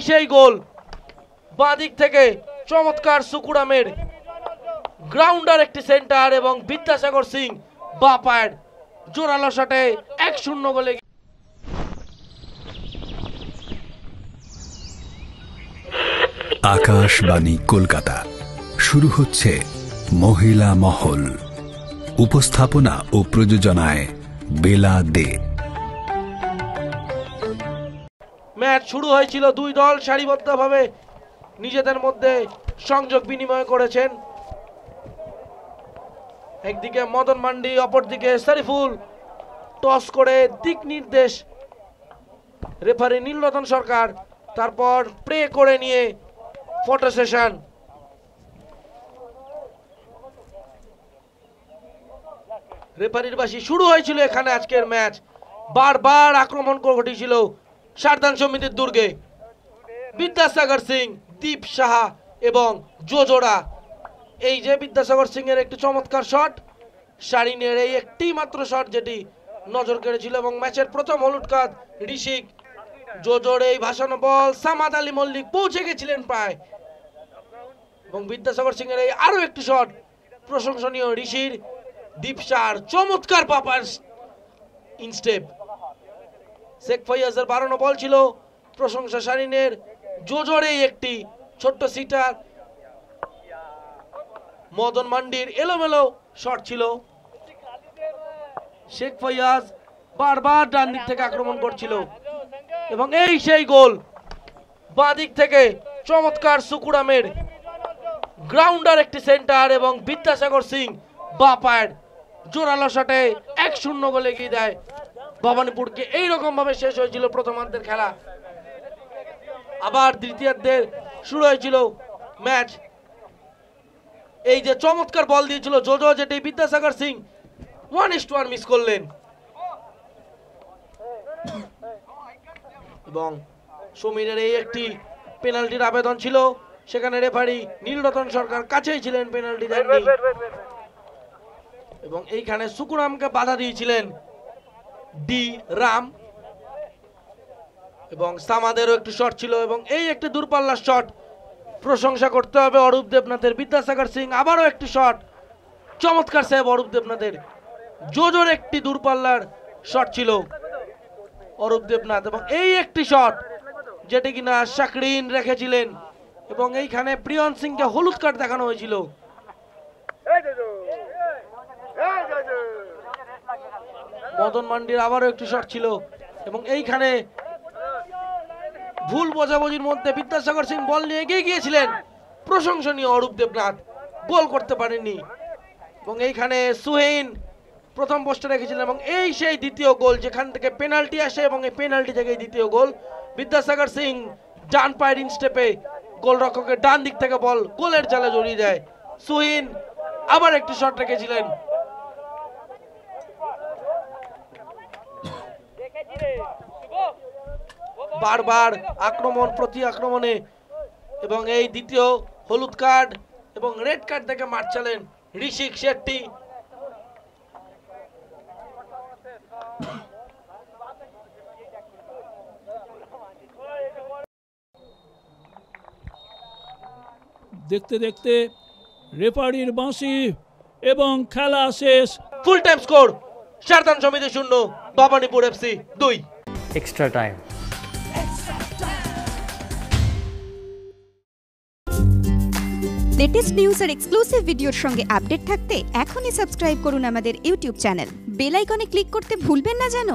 সেই গোল বাঁ দিক থেকে চমৎকার সুকুরামের গ্রাউন্ডার একটি সেন্টার এবং বিদ্যাসাগর সিং বাঁ পায়ের জোরালো শটে 1-0 গোলে। আকাশবাণী কলকাতা শুরু হচ্ছে মহিলা মহল। উপস্থাপনা ও প্রযোজনায় বেলা দে। ম্যাচ শুরু হয়েছিল, দুই দল সারিবদ্ধভাবে নিজেদের মধ্যে সংযোগ বিনিময় করেছেন। একদিকে মদন মান্ডি, অপরদিকে শরীফুল। টস করে দিক নির্দেশ রেফারি নীলরতন সরকার, তারপর প্রে করে নিয়ে ফটো সেশন। রেফারির বাসি শুরু হয়েছিল এখানে আজকের ম্যাচ। বারবার আক্রমণ ঘটেছিল সারদান সমিতির দুর্গে। বিদ্যাসাগর সিং, দীপ সাহা এবং জোজোড়া। এই যে বিদ্যাসাগর সিং এর একটি চমৎকার শট, শারিনের এই একটি মাত্র শট যেটি নজর কেড়েছিল এবং ম্যাচের প্রথম হলুদ কার্ড ঋষিক। জোজোর এই ভাসানো বল সামাদ আলী মল্লিক পৌঁছে গেছিলেন প্রায়, এবং বিদ্যাসাগর সিং এর এই আরো একটি শট প্রশংসনীয় ঋষির। দীপসার চমৎকার পাপার ইনস্টেপ। শেখ ফৈয়াজের বাড়ানো বল ছিল, প্রশংসা শারিনের। জোজোর এই একটি ছোট্ট সিটার। মদন মান্ডির এলোমেলো শট ছিল। শেখ ফৈয়াজ বারবার ডান দিক থেকে আক্রমণ করছিল এবং এই সেই গোল বাঁ দিক থেকে চমৎকার সুকুরামের গ্রাউন্ডার একটি সেন্টার এবং বিদ্যাসাগর সিং বাঁ পায়ের জোরালো শটে 1-0 গোলে এগিয়ে দেয় ভবানীপুরকে। এইরকম ভাবে শেষ হয়েছিল প্রথমার্ধের খেলা। আবার দ্বিতীয়ার্ধের শুরু হয়েছিল ম্যাচ। এই যে চমৎকার বল দিয়েছিল জোজো, যেটি বিদ্যাসাগর সিং 1-1 মিস করলেন, এবং সমীরের এই একটি পেনাল্টির আবেদন ছিল, সেখানে রেফারি নীলরতন সরকার কাছেই ছিলেন, পেনাল্টি দেননি। এবং এইখানে সুকুরামকে বাধা দিয়েছিলেন ডি রাম, এবং সামাদেরও একটি শট ছিল এবং এই একটি দূরপাল্লার শট। প্রশংসা করতে হবে অরূপ দেবনাথের। বিদ্যাসাগর সিং আবারও একটি শট, চমৎকার সেভ অরূপ দেবনাথের। জোজোর একটি দূরপাল্লার শট ছিল অরূপ দেবনাথ, এবং এই একটি শট যেটি কিনা শাকরিন রেখেছিলেন, এবং এইখানে প্রিয়ন সিংকে হলুদ কার্ড দেখানো হয়েছিল। মদন মান্ডির আবারও একটি শট ছিল, এবং এইখানে ভুল বোঝাবুঝির মধ্যে বিদ্যাসাগর সিং বল নিয়ে এগিয়ে গিয়েছিলেন। প্রশংসনীয় অরূপ দেবনাথ গোল করতে পারেননি, এবং এইখানে সুহেইন প্রথম পোস্টে রেখেছিলেন, এবং এই সেই দ্বিতীয় গোল যেখান থেকে পেনাল্টি আসে, এবং এই পেনাল্টি থেকে দ্বিতীয় গোল। বিদ্যাসাগর সিং ডান পায়ের ইনস্টেপে গোলরক্ষকের ডান দিক থেকে বল গোলের জালে জড়িয়ে দেয়। সুহিন আবার একটি শট রেখেছিলেন। বারবার আক্রমণ প্রতি আক্রমণে, এবং এই দ্বিতীয় হলুদ কার্ড এবং রেড কার্ড থেকে মাঠ চালেন ঋষিক শেট্টি। দেখতে দেখতে রেফারির বাঁশি এবং খেলা শেষ। ফুল টাইম স্কোর সারদান সমিতি 0, Bhawanipur FC 2। Extra time. Latest news আর এক্সক্লুসিভ ভিডিওর সঙ্গে আপডেট থাকতে এখনই সাবস্ক্রাইব করুন আমাদের ইউটিউব চ্যানেল। বেল আইকনে ক্লিক করতে ভুলবেন না যেন।